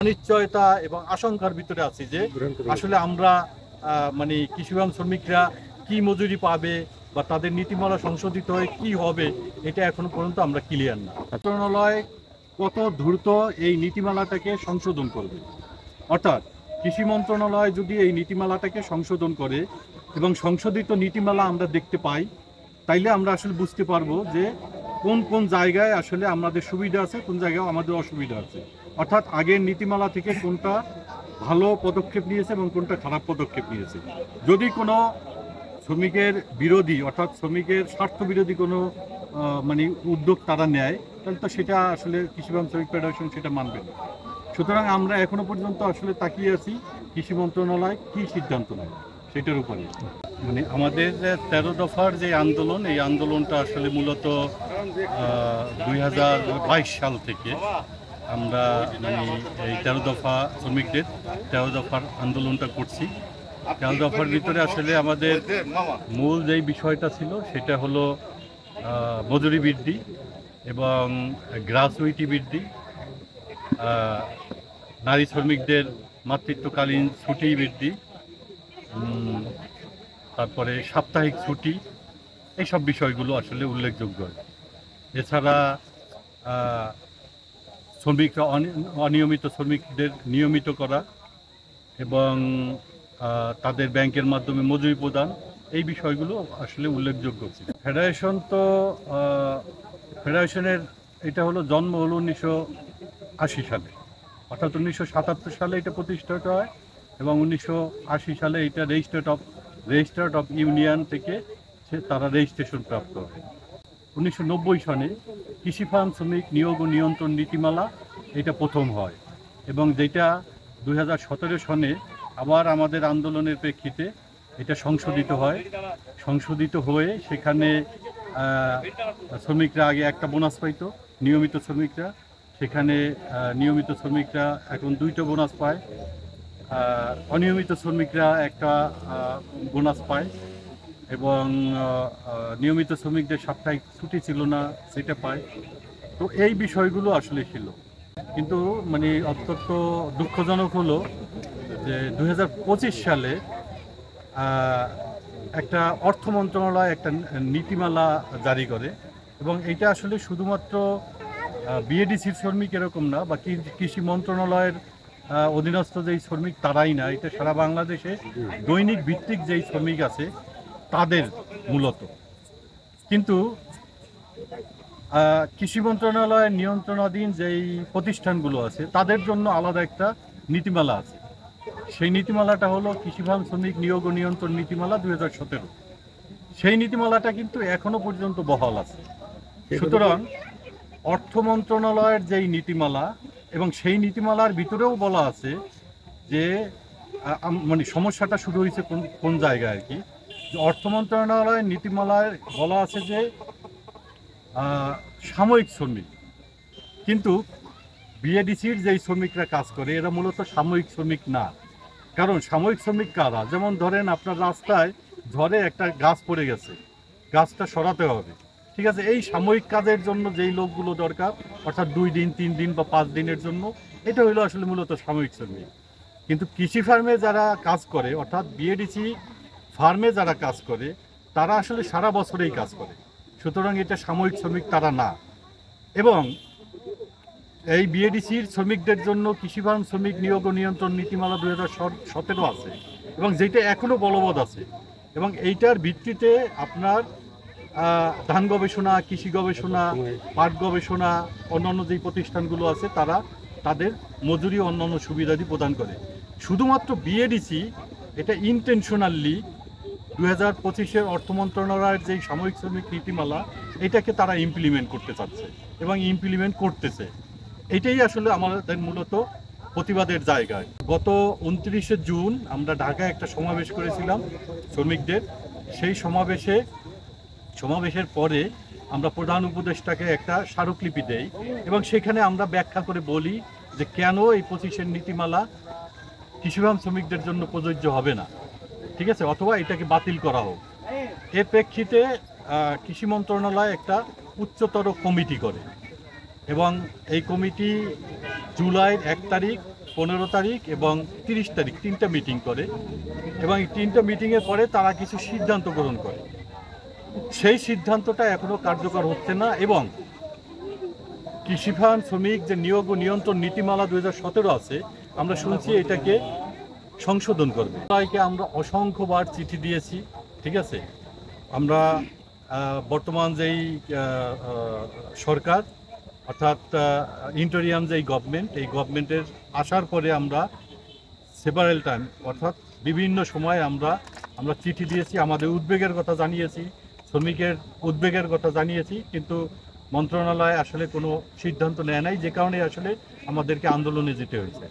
অনিশ্চয়তা এবং আশঙ্কার ভিতরে আছি যে আসলে আমরা মানে কৃষিবান শ্রমিকরা কি মজুরি পাবে বা তাদের নীতিমালা সংশোধিত হয়ে কি হবে এটা এখনো পর্যন্ত আমরা ক্লিয়ার না। মন্ত্রণালয় কত দ্রুত এই নীতিমালাটাকে সংশোধন করবে, অর্থাৎ কৃষি মন্ত্রণালয় যদি এই নীতিমালাটাকে সংশোধন করে এবং সংশোধিত নীতিমালা আমরা দেখতে পাই, তাইলে আমরা আসলে বুঝতে পারবো যে কোন কোন জায়গায় আসলে আমাদের সুবিধা আছে, কোন জায়গায় আমাদের অসুবিধা আছে। অর্থাৎ আগের নীতিমালা থেকে কোনটা ভালো পদক্ষেপ নিয়েছে এবং কোনটা খারাপ পদক্ষেপ নিয়েছে। যদি কোনো শ্রমিকের বিরোধী অর্থাৎ শ্রমিকের স্বার্থ বিরোধী কোনো মানে উদ্যোগ তারা নেয়, তাহলে তো সেটা আসলে কৃষিবান শ্রমিক ফেডারেশন সেটা মানবে না। সুতরাং আমরা এখনো পর্যন্ত আসলে তাকিয়ে আছি কৃষি মন্ত্রণালয় কী সিদ্ধান্ত নেয় সেটার উপরে। মানে আমাদের 13 দফার যে আন্দোলন, এই আন্দোলনটা আসলে মূলত 2022 সাল থেকে আমরা মানে এই 13 দফা শ্রমিকদের 13 দফার আন্দোলনটা করছি। 13 দফার ভিতরে আসলে আমাদের মূল যেই বিষয়টা ছিল সেটা হলো মজুরি বৃদ্ধি এবং গ্রাচুইটি বৃদ্ধি, নারী শ্রমিকদের মাতৃত্বকালীন ছুটি বৃদ্ধি, তারপরে সাপ্তাহিক ছুটি, এইসব বিষয়গুলো আসলে উল্লেখযোগ্য। এছাড়া শ্রমিকরা অনিয়মিত শ্রমিকদের নিয়মিত করা এবং তাদের ব্যাংকের মাধ্যমে মজুরি প্রদান, এই বিষয়গুলো আসলে উল্লেখযোগ্য ছিল। ফেডারেশনের এটা হলো জন্ম হলো 1980 সালে, অর্থাৎ 1977 সালে এটা প্রতিষ্ঠিত হয় এবং 1980 সালে এটা রেজিস্ট্রার অফ ইউনিয়ন থেকে তারা রেজিস্ট্রেশন প্রাপ্ত হয়। 1990 সনে কৃষি ফার্ম শ্রমিক নিয়োগ ও নিয়ন্ত্রণ নীতিমালা এটা প্রথম হয় এবং যেটা 2017 সনে আবার আমাদের আন্দোলনের প্রেক্ষিতে এটা সংশোধিত হয়। সংশোধিত হয়ে সেখানে শ্রমিকরা আগে একটা বোনাস পাইত, নিয়মিত শ্রমিকরা, সেখানে নিয়মিত শ্রমিকরা এখন 2টা বোনাস পায়, অনিয়মিত শ্রমিকরা একটা বোনাস পায় এবং নিয়মিত শ্রমিকদের সাপ্তাহিক ছুটি ছিল না সেটা পায়। তো এই বিষয়গুলো আসলে ছিল, কিন্তু মানে অত্যন্ত দুঃখজনক হলো যে 2025 সালে একটা অর্থ মন্ত্রণালয় একটা নীতিমালা জারি করে এবং এটা আসলে শুধুমাত্র বিএডিসির শ্রমিক এরকম না বা কৃষি মন্ত্রণালয়ের অধীনস্থ যেই শ্রমিক তারাই না, এটা সারা বাংলাদেশে দৈনিক ভিত্তিক যেই শ্রমিক আছে তাদের মূলত। কিন্তু কৃষি মন্ত্রণালয়ের নিয়ন্ত্রণাধীন যেই প্রতিষ্ঠানগুলো আছে তাদের জন্য আলাদা একটা নীতিমালা আছে। সেই নীতিমালাটা হলো কৃষি ফার্ম শ্রমিক নিয়োগ ও নিয়ন্ত্রণ নীতিমালা 2017। সেই নীতিমালাটা কিন্তু এখনো পর্যন্ত বহাল আছে। সুতরাং অর্থ মন্ত্রণালয়ের যেই নীতিমালা এবং সেই নীতিমালার ভিতরেও বলা আছে যে মানে সমস্যাটা শুরু হয়েছে কোন জায়গায় আর কি, অর্থ মন্ত্রণালয়ের নীতিমালায় বলা আছে যে সাময়িক শ্রমিক, কিন্তু বিএডিসির যেই শ্রমিকরা কাজ করে এরা মূলত সাময়িক শ্রমিক না। কারণ সাময়িক শ্রমিক কারা, যেমন ধরেন আপনার রাস্তায় ঝড়ে একটা গাছ পড়ে গেছে, গাছটা সরাতে হবে, ঠিক আছে, এই সাময়িক কাজের জন্য যেই লোকগুলো দরকার অর্থাৎ 2 দিন 3 দিন বা 5 দিনের জন্য, এটা হলো আসলে মূলত সাময়িক শ্রমিক। কিন্তু কৃষি ফার্মে যারা কাজ করে অর্থাৎ বিএডিসি ফার্মে যারা কাজ করে তারা আসলে সারা বছরেই কাজ করে, সুতরাং এটা সাময়িক শ্রমিক তারা না। এবং এই বিএডিসির শ্রমিকদের জন্য কৃষি ফার্ম শ্রমিক নিয়োগ ও নিয়ন্ত্রণ নীতিমালা 2017 আছে এবং যেটা এখনও বলবৎ আছে এবং এইটার ভিত্তিতে আপনার ধান গবেষণা, কৃষি গবেষণা, পাট গবেষণা, অন্যান্য যেই প্রতিষ্ঠানগুলো আছে তারা তাদের মজুরি অন্যান্য সুবিধাদি প্রদান করে। শুধুমাত্র বিএডিসি এটা ইনটেনশনালি 2025-এর অর্থ মন্ত্রণালয়ের যেই সাময়িক শ্রমিক নীতিমালা এটাকে তারা ইমপ্লিমেন্ট করতে চাচ্ছে এবং ইমপ্লিমেন্ট করতেছে। এটাই আসলে আমাদের মূলত প্রতিবাদের জায়গায়। গত 29শে জুন আমরা ঢাকায় একটা সমাবেশ করেছিলাম শ্রমিকদের। সেই সমাবেশের পরে আমরা প্রধান উপদেষ্টাকে একটা স্মারকলিপি দেই এবং সেখানে আমরা ব্যাখ্যা করে বলি যে কেন এই 25-এর নীতিমালা কৃষিফার্ম শ্রমিকদের জন্য প্রযোজ্য হবে না, ঠিক আছে, অথবা এটাকে বাতিল করা হোক। এর প্রেক্ষিতে কৃষি মন্ত্রণালয় একটা উচ্চতর কমিটি করে এবং এই কমিটি জুলাইয়ের 1 তারিখ 15 তারিখ এবং 30 তারিখ 3টা মিটিং করে এবং এই 3টা মিটিংয়ের পরে তারা কিছু সিদ্ধান্ত গ্রহণ করে। সেই সিদ্ধান্তটা এখনও কার্যকর হচ্ছে না এবং কৃষিফান শ্রমিক যে নিয়োগ ও নিয়ন্ত্রণ নীতিমালা 2017 আছে, আমরা শুনছি এটাকে সংশোধন করবে। সবাইকে আমরা অসংখ্যবার চিঠি দিয়েছি, ঠিক আছে। আমরা বর্তমান যেই সরকার অর্থাৎ ইন্টেরিয়াম যেই গভর্নমেন্ট, এই গভর্নমেন্টের আসার পরে আমরা সেভারেল টাইম অর্থাৎ বিভিন্ন সময় আমরা চিঠি দিয়েছি, আমাদের উদ্বেগের কথা জানিয়েছি, শ্রমিকের উদ্বেগের কথা জানিয়েছি, কিন্তু মন্ত্রণালয় আসলে কোনো সিদ্ধান্ত নেয় নাই, যে কারণে আসলে আমাদেরকে আন্দোলনে যেতে হয়েছে।